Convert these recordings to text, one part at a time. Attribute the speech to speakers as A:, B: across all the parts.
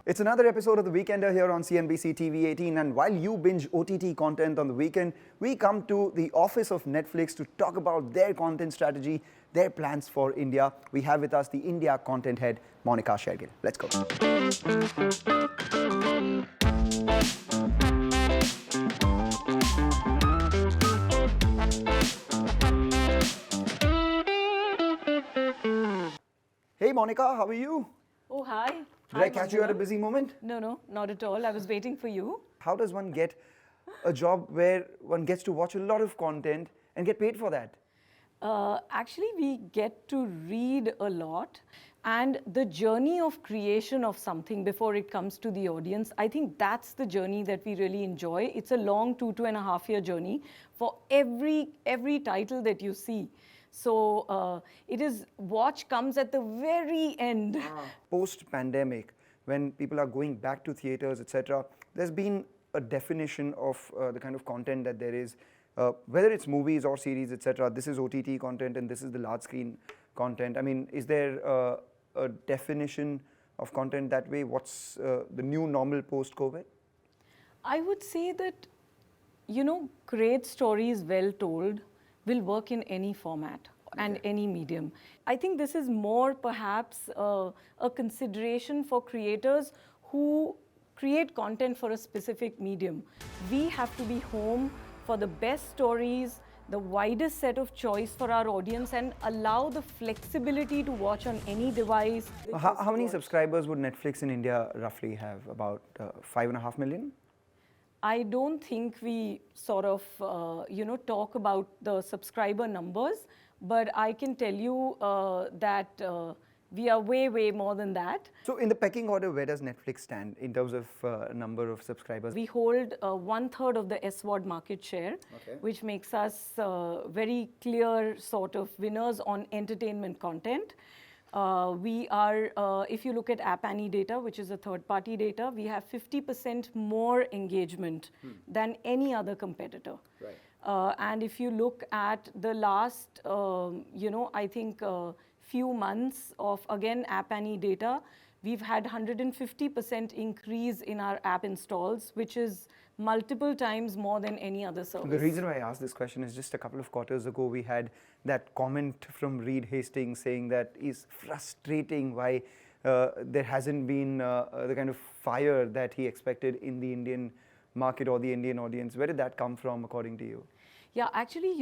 A: It's another episode of The Weekender here on CNBC TV18, and while you binge OTT content on the weekend, we come to the office of Netflix to talk about their content strategy, their plans for India. We have with us the India content head, Monika Shergill. Let's go. Hey Monika, how are you?
B: Oh, hi.
A: Did I catch you at a busy moment?
B: No, not at all. I was waiting for you.
A: How does one get a job where one gets to watch a lot of content and get paid for that?
B: Actually, we get to read a lot, and the journey of creation of something before it comes to the audience, I think that's the journey that we really enjoy. It's a long 2.5 year journey for every title that you see. So watch comes at the very end.
A: Post-pandemic, when people are going back to theaters, etc., there's been a definition of the kind of content that there is, whether it's movies or series, etc. This is OTT content and this is the large screen content. I mean, is there a definition of content that way? What's the new normal post-COVID?
B: I would say that, great stories well told will work in any format and any medium. I think this is more perhaps a consideration for creators who create content for a specific medium. We have to be home for the best stories, the widest set of choice for our audience, and allow the flexibility to watch on any device.
A: How many subscribers would Netflix in India roughly have? About 5.5 million?
B: I don't think we sort of, talk about the subscriber numbers, but I can tell you that we are way more than that.
A: So in the pecking order, where does Netflix stand in terms of number of subscribers?
B: We hold 1/3 of the SVOD market share, which makes us very clear sort of winners on entertainment content. We are, if you look at App Annie data, which is a third-party data, we have 50% more engagement than any other competitor.
A: Right.
B: And if you look at the last, I think few months of, again, App Annie data, we've had 150% increase in our app installs, which is multiple times more than any other service.
A: The reason why I asked this question is just a couple of quarters ago, we had that comment from Reed Hastings saying that it's frustrating why there hasn't been the kind of fire that he expected in the Indian market or the Indian audience. Where did that come from, according to you?
B: Yeah, actually,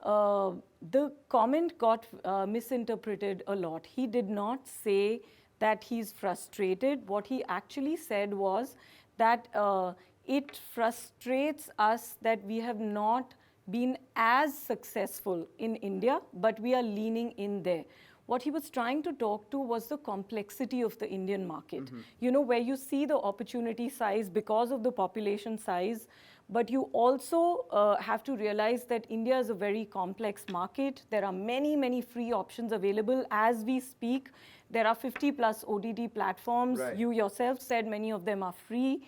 B: the comment got misinterpreted a lot. He did not say that he's frustrated. What he actually said was that it frustrates us that we have not been as successful in India, but we are leaning in there. What he was trying to talk to was the complexity of the Indian market. Where you see the opportunity size because of the population size, but you also have to realize that India is a very complex market. There are many free options available as we speak. There are 50+ OTT platforms. Right. You yourself said many of them are free.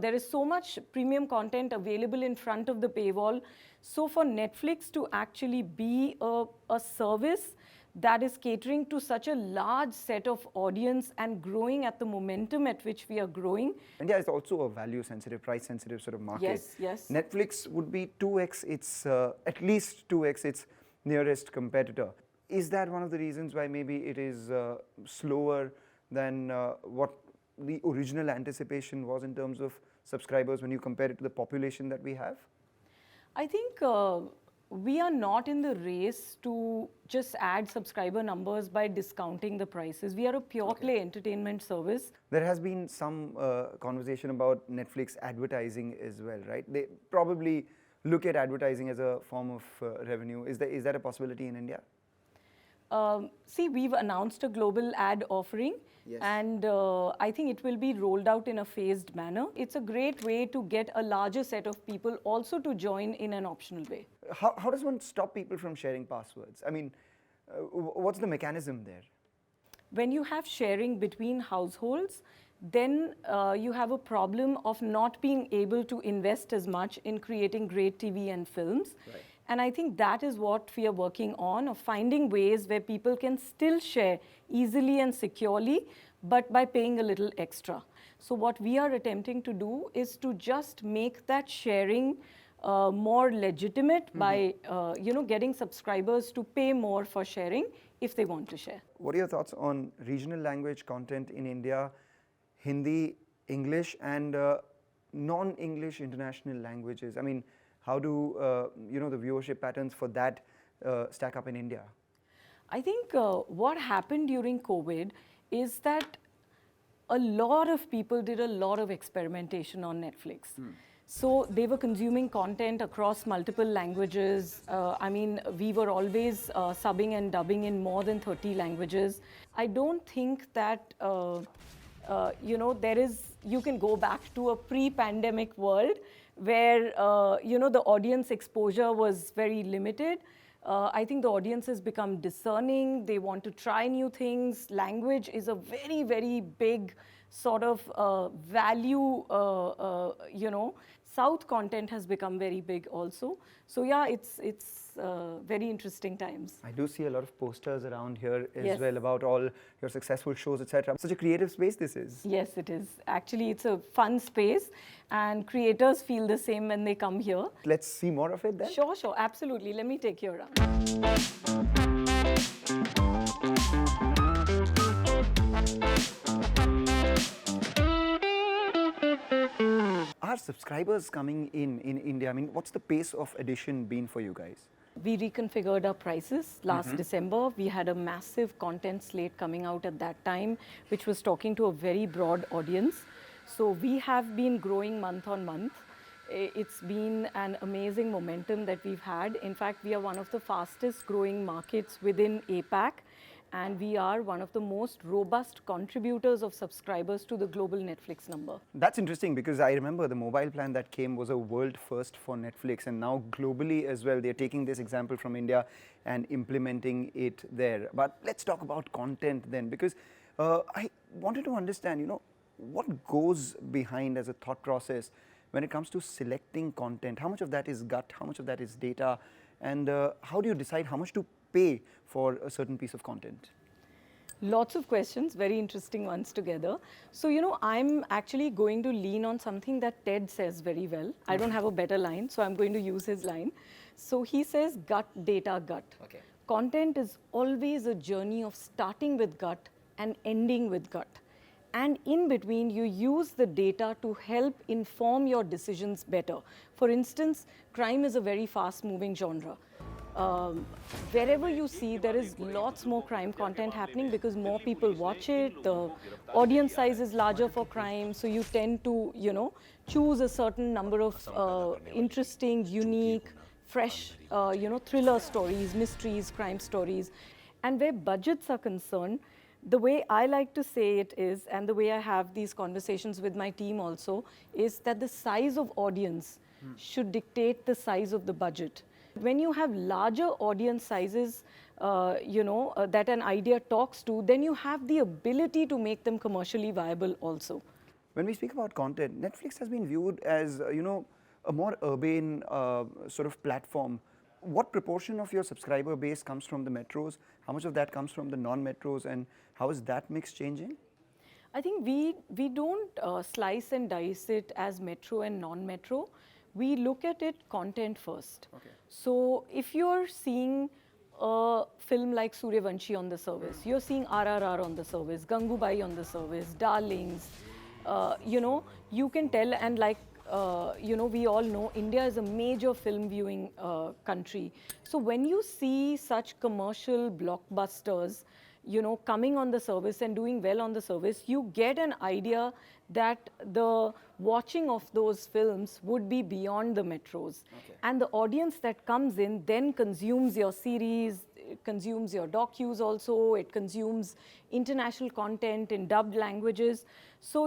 B: There is so much premium content available in front of the paywall. So for Netflix to actually be a service that is catering to such a large set of audience and growing at the momentum at which we are growing. India
A: is also a value-sensitive, price-sensitive sort of market.
B: Yes.
A: Netflix would be 2x its, at least 2x its nearest competitor. Is that one of the reasons why maybe it is slower than what the original anticipation was in terms of subscribers when you compare it to the population that we have?
B: I think we are not in the race to just add subscriber numbers by discounting the prices. We are a pure play entertainment service.
A: There has been some conversation about Netflix advertising as well, right? They probably look at advertising as a form of revenue. Is that a possibility in India?
B: See, we've announced a global ad offering, and I think it will be rolled out in a phased manner. It's a great way to get a larger set of people also to join in an optional way.
A: How does one stop people from sharing passwords? I mean, what's the mechanism there?
B: When you have sharing between households, then you have a problem of not being able to invest as much in creating great TV and films.
A: Right.
B: And I think that is what we are working on, of finding ways where people can still share easily and securely, but by paying a little extra. So what we are attempting to do is to just make that sharing more legitimate by getting subscribers to pay more for sharing if they want to share.
A: What are your thoughts on regional language content in India, Hindi, English, and non-English international languages? I mean, how do the viewership patterns for that stack up in India?
B: I think what happened during COVID is that a lot of people did a lot of experimentation on Netflix. So they were consuming content across multiple languages. I mean, we were always subbing and dubbing in more than 30 languages. I don't think that, you can go back to a pre-pandemic world where, the audience exposure was very limited. I think the audience has become discerning. They want to try new things. Language is a very, very big sort of value, South content has become very big also. So yeah, it's very interesting times.
A: I do see a lot of posters around here as
B: Yes.
A: well about all your successful shows, etc. Such a creative space this is.
B: Yes, it is. Actually, it's a fun space and creators feel the same when they come here.
A: Let's see more of it then.
B: Sure, absolutely. Let me take you around.
A: Are subscribers coming in India? I mean, what's the pace of addition been for you guys?
B: We reconfigured our prices last December. We had a massive content slate coming out at that time, which was talking to a very broad audience. So we have been growing month on month. It's been an amazing momentum that we've had. In fact, we are one of the fastest growing markets within APAC, and we are one of the most robust contributors of subscribers to the global Netflix number.
A: That's interesting because I remember the mobile plan that came was a world first for Netflix, and now globally as well, they're taking this example from India and implementing it there. But let's talk about content then, because I wanted to understand, what goes behind as a thought process when it comes to selecting content. How much of that is gut, how much of that is data, and how do you decide how much to pay for a certain piece of content?
B: Lots of questions, very interesting ones together. So, I'm actually going to lean on something that Ted says very well. I don't have a better line, so I'm going to use his line. So he says gut, data, gut.
A: Okay.
B: Content is always a journey of starting with gut and ending with gut. And in between, you use the data to help inform your decisions better. For instance, crime is a very fast-moving genre. Wherever you see, there is lots more crime content happening because more people watch it, the audience size is larger for crime, so you tend to, choose a certain number of interesting, unique, fresh, thriller stories, mysteries, crime stories. And where budgets are concerned, the way I like to say it is, and the way I have these conversations with my team also, is that the size of audience should dictate the size of the budget. When you have larger audience sizes, that an idea talks to, then you have the ability to make them commercially viable also.
A: When we speak about content, Netflix has been viewed as, a more urban sort of platform. What proportion of your subscriber base comes from the metros? How much of that comes from the non-metros, and how is that mix changing?
B: I think we don't slice and dice it as metro and non-metro. We look at it content first.
A: Okay.
B: So if you're seeing a film like Suryavanshi on the service, you're seeing RRR on the service, Gangubai on the service, Darlings, you can tell, and like, we all know India is a major film viewing country. So when you see such commercial blockbusters, coming on the service and doing well on the service, you get an idea that the watching of those films would be beyond the metros.
A: Okay.
B: And the audience that comes in then consumes your series, it consumes your docus also, it consumes international content in dubbed languages. So,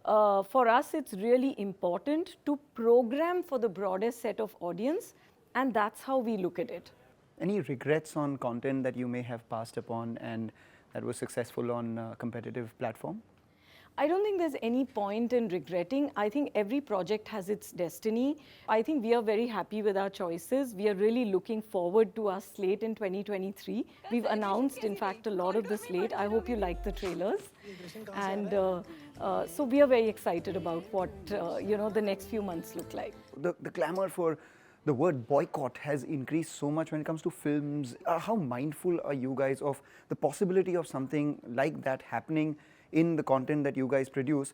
B: for us, it's really important to program for the broadest set of audience, and that's how we look at it.
A: Any regrets on content that you may have passed upon and that was successful on a competitive platform?
B: I don't think there's any point in regretting. I think every project has its destiny. I think we are very happy with our choices. We are really looking forward to our slate in 2023. We've announced, in fact, a lot of the slate. I hope you like the trailers. And so we are very excited about what, the next few months look like.
A: The clamor for the word boycott has increased so much when it comes to films. How mindful are you guys of the possibility of something like that happening in the content that you guys produce?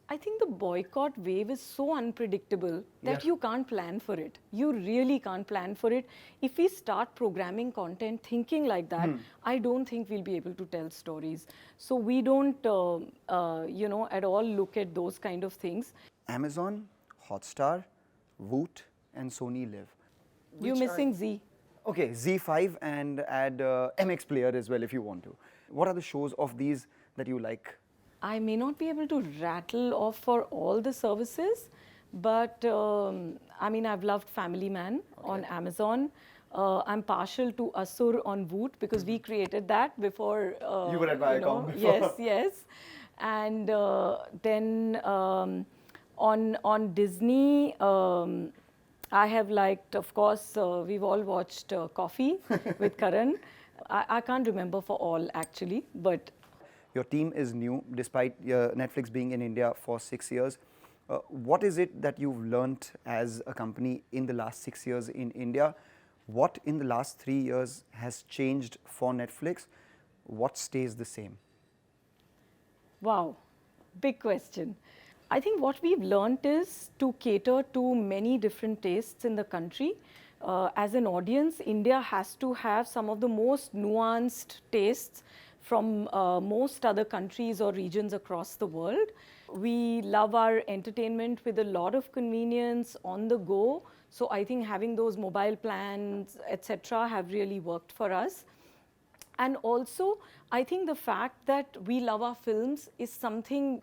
B: I think the boycott wave is so unpredictable that you can't plan for it. You really can't plan for it. If we start programming content thinking like that, I don't think we'll be able to tell stories. So we don't, at all look at those kind of things.
A: Amazon, Hotstar, Voot, and Sony Live.
B: You're missing Z.
A: Okay, Z5 and add MX Player as well if you want to. What are the shows of these that you like?
B: I may not be able to rattle off for all the services, but I've loved Family Man on Amazon. I'm partial to Asur on Voot because we created that before.
A: You were at Viacom before.
B: Yes. And then on Disney, I have liked, of course, we've all watched Coffee with Karan. I can't remember for all actually, but
A: your team is new, despite Netflix being in India for 6 years. What is it that you've learnt as a company in the last 6 years in India? What in the last 3 years has changed for Netflix? What stays the same?
B: Wow, big question. I think what we've learnt is to cater to many different tastes in the country. As an audience, India has to have some of the most nuanced tastes from most other countries or regions across the world. We love our entertainment with a lot of convenience on the go. So I think having those mobile plans, etc., have really worked for us. And also, I think the fact that we love our films is something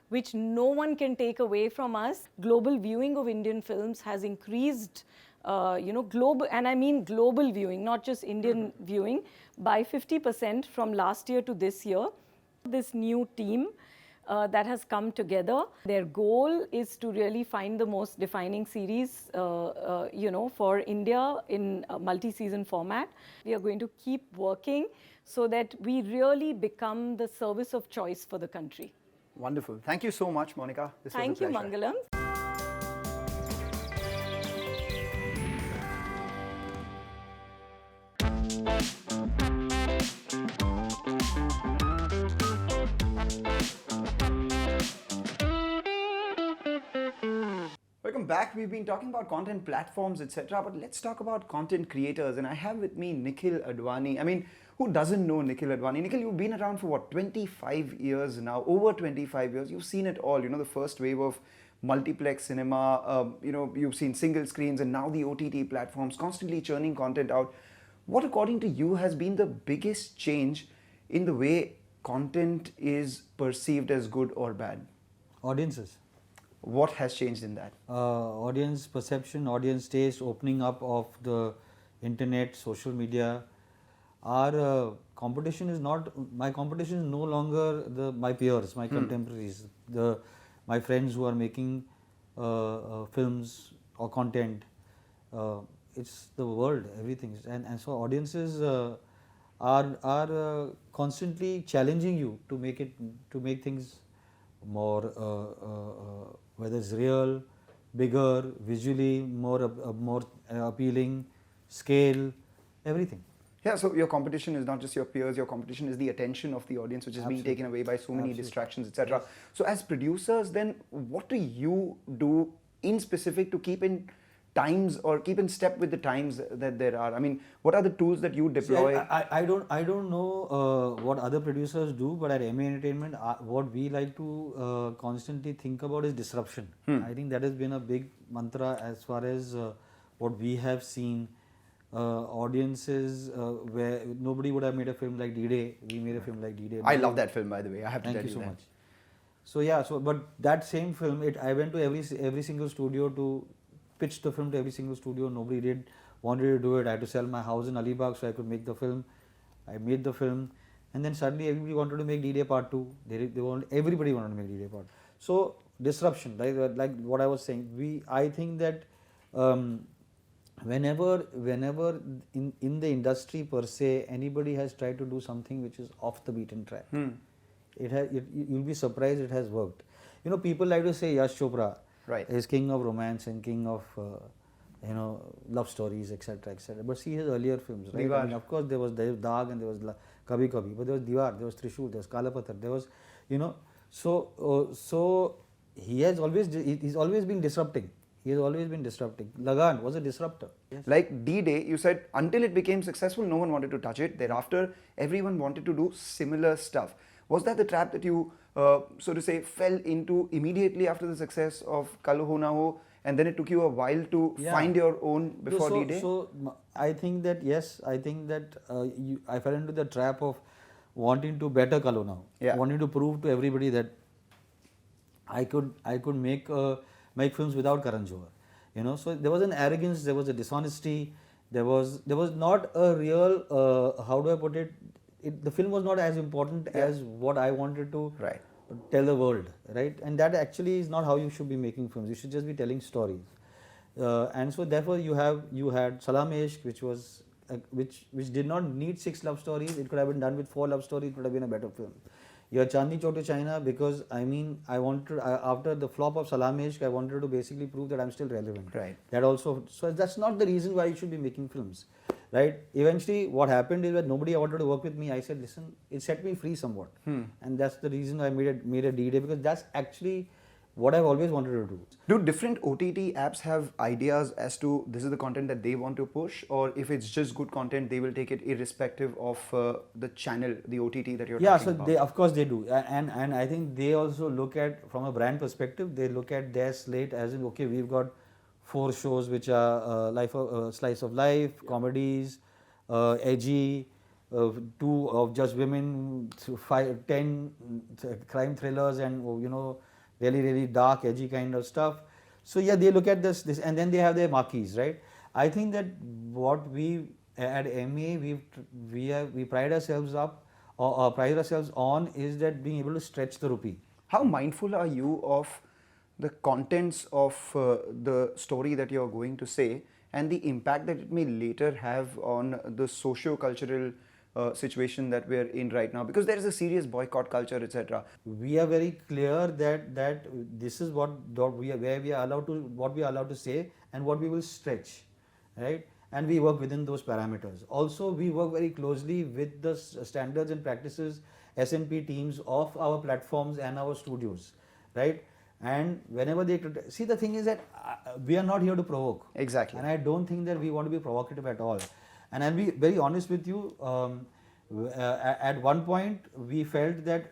B: which no one can take away from us. Global viewing of Indian films has increased, global, and I mean global viewing, not just Indian viewing, by 50% from last year to this year. This new team that has come together, their goal is to really find the most defining series, for India in a multi-season format. We are going to keep working so that we really become the service of choice for the country.
A: Wonderful. Thank you so much, Monika. This
B: Thank
A: was a
B: you,
A: pleasure.
B: Mangalam.
A: Welcome back. We've been talking about content platforms, etc. But let's talk about content creators. And I have with me Nikkhil Advani. I mean, who doesn't know Nikkhil Advani? Nikkhil, you've been around for what, 25 years now, over 25 years. You've seen it all, the first wave of multiplex cinema, you've seen single screens and now the OTT platforms constantly churning content out. What, according to you, has been the biggest change in the way content is perceived as good or bad?
C: Audiences.
A: What has changed in that?
C: Audience perception, audience taste, opening up of the internet, social media. Our competition is not, my competition is no longer my peers, my contemporaries, my friends who are making films or content. It's the world, everything. And so audiences are constantly challenging you to make things more, whether it's real, bigger, visually more appealing, scale, everything.
A: Yeah, so your competition is not just your peers, your competition is the attention of the audience, which is being taken away by so many distractions, etc. So as producers, then what do you do in specific to keep in times or keep in step with the times that there are? I mean, what are the tools that you deploy?
C: See, I don't know what other producers do, but at MA Entertainment, what we like to constantly think about is disruption. I think that has been a big mantra as far as what we have seen. Audiences where nobody would have made a film like D-Day. We made a film like D-Day.
A: I love that film, by the way. I have to
C: Thank
A: tell
C: you so
A: that.
C: much. So yeah, but that same film, I went to every single studio to pitch the film to every single studio. Nobody wanted to do it. I had to sell my house in Alibag so I could make the film. I made the film. and then suddenly everybody wanted to make D-Day Part 2. Everybody wanted to make D-Day Part 2. So disruption, like what I was saying, I think that whenever in the industry per se, anybody has tried to do something which is off the beaten track, you'll be surprised it has worked. You know, people like to say Yash Chopra is king of romance and king of love stories, etc., etc. But see his earlier films, right? I mean, of course there was Daag and there was Kabhi Kabhi, but there was Diwar, there was Trishul, there was Kalapathar, there was, so he's always been disrupting. He has always been disrupting. Lagan was a disruptor.
A: Yes. Like D-Day, you said until it became successful, no one wanted to touch it. Thereafter, everyone wanted to do similar stuff. Was that the trap that you, so to say, fell into immediately after the success of Kal Ho Na Ho, and then it took you a while to find your own before D-Day?
C: So I think that, yes, I think that I fell into the trap of wanting to better Kal Ho Na Ho, wanting to prove to everybody that I could make films without Karan Johar. So there was an arrogance, there was a dishonesty, there was not a real, how do I put it, the film was not as important as what I wanted to tell the world, right? And that actually is not how you should be making films. You should just be telling stories. And so therefore you had Salam Ishq, which did not need 6 love stories. It could have been done with 4 love stories. It would have been a better film. You had Chandni Chowk to China, because I wanted, after the flop of Salam Ishq, I wanted to basically prove that I'm still relevant.
A: Right.
C: That also, so that's not the reason why you should be making films, right? Eventually, what happened is that nobody wanted to work with me. I said, listen, it set me free somewhat, and that's the reason I made a D-Day, because that's actually what I've always wanted to do.
A: Do different OTT apps have ideas as to this is the content that they want to push, or if it's just good content, they will take it irrespective of the channel, the OTT that you're talking about?
C: Of course they do, and I think they also look at, from a brand perspective, they look at their slate as in, okay, we've got 4 shows which are slice of life, comedies, edgy, 2 of just women, 10 crime thrillers, and really, really dark, edgy kind of stuff. So yeah, they look at this, and then they have their marquees, right? I think that what we at MA we pride ourselves on is that being able to stretch the rupee.
A: How mindful are you of the contents of the story that you're going to say, and the impact that it may later have on the socio-cultural situation that we're in right now, because there is a serious boycott culture, etc.
C: We are very clear that this is what we are allowed to say and what we will stretch, right? And we work within those parameters. Also, we work very closely with the standards and practices S&P teams of our platforms and our studios, right? And whenever they see, the thing is that we are not here to provoke.
A: Exactly.
C: And I don't think that we want to be provocative at all. And I'll be very honest with you, at one point we felt that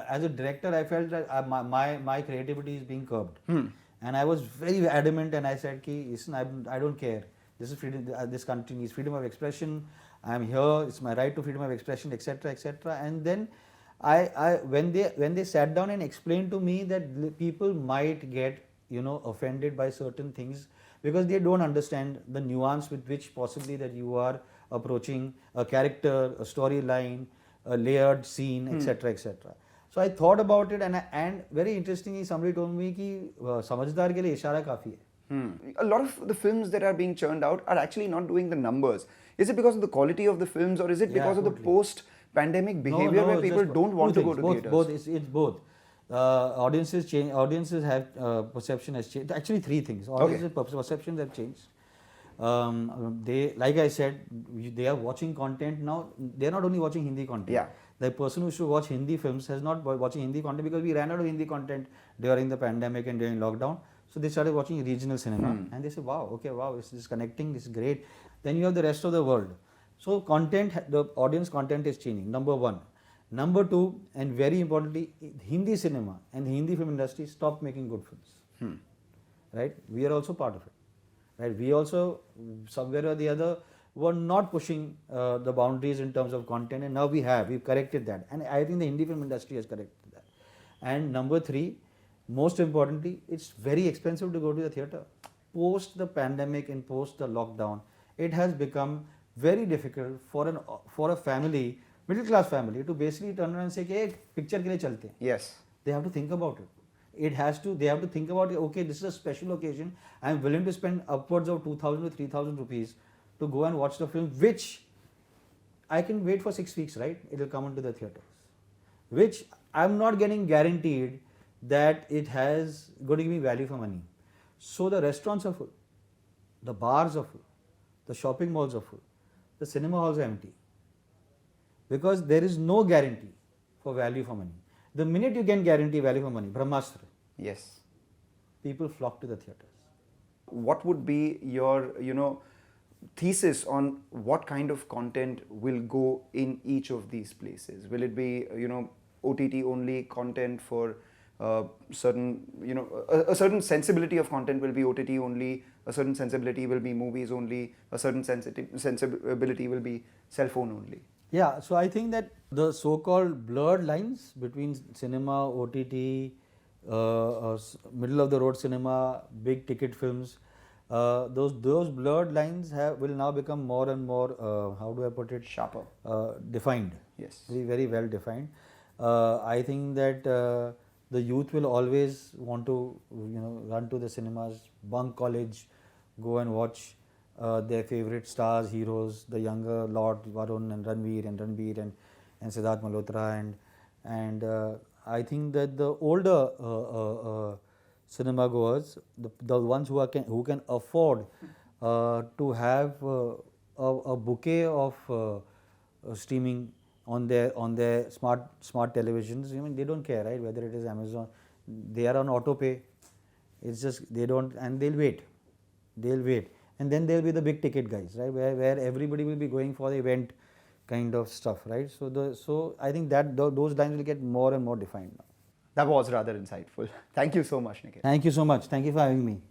C: as a director, I felt that my creativity is being curbed. And I was very adamant, and I said, listen, I don't care. This is freedom, this country needs freedom of expression. I'm here, it's my right to freedom of expression, etc., etc. And then when they sat down and explained to me that people might get offended by certain things, because they don't understand the nuance with which possibly that you are approaching a character, a storyline, a layered scene, etc., etc. So I thought about it, and very interestingly, somebody told me that samajhdar ke liye ishara kafi hai.
A: A lot of the films that are being churned out are actually not doing the numbers. Is it because of the quality of the films, or is it because of the post-pandemic behavior where people don't want to go to theatres?
C: It's both. Audiences change. Audiences have perception has changed. Actually, 3 things. Audiences perceptions have changed. They, like I said, they are watching content now. They are not only watching Hindi content.
A: Yeah.
C: The person who used to watch Hindi films has not watching Hindi content, because we ran out of Hindi content during the pandemic and during lockdown. So they started watching regional cinema, and they said, wow, this is connecting, this is great. Then you have the rest of the world. So the audience content is changing, number 1. Number 2, and very importantly, Hindi cinema and the Hindi film industry stopped making good films. Right? We are also part of it. Right? We also, somewhere or the other, were not pushing the boundaries in terms of content, and now we've corrected that. And I think the Hindi film industry has corrected that. And number 3, most importantly, it's very expensive to go to the theatre. Post the pandemic and post the lockdown, it has become very difficult for a family middle class family to basically turn around and say, hey, picture ke liye chalte hain.
A: Yes.
C: They have to think about it. They have to think about, okay, this is a special occasion. I am willing to spend upwards of 2,000 to 3,000 rupees to go and watch the film, which I can wait for 6 weeks, right? It will come into the theatres. Which I'm not getting guaranteed that it has going to give me value for money. So the restaurants are full, the bars are full, the shopping malls are full, the cinema halls are empty. Because there is no guarantee for value for money. The minute you can guarantee value for money, Brahmastra,
A: Yes.
C: people flock to the theatres.
A: What would be your, thesis on what kind of content will go in each of these places? Will it be, OTT only content for certain, a certain sensibility of content will be OTT only, a certain sensibility will be movies only, a certain sensibility will be cell phone only?
C: Yeah, so I think that the so-called blurred lines between cinema, OTT, middle of the road cinema, big ticket films, those blurred lines will now become more and more, how do I put it?
A: Sharper.
C: Defined.
A: Yes.
C: Very, very well defined. I think that the youth will always want to, run to the cinemas, bunk college, go and watch their favorite stars, heroes, the younger Lord Varun and Ranveer and Siddharth Malhotra and I think that the older cinema goers, the ones who can afford to have a bouquet of streaming on their smart televisions. I mean, they don't care, right? Whether it is Amazon, they are on auto pay. It's just they don't, and they'll wait, and then there'll be the big ticket guys, right? Where everybody will be going for the event kind of stuff, right? So I think that those lines will get more and more defined now.
A: That was rather insightful. Thank you so much, Nikkhil.
C: Thank you so much. Thank you for having me.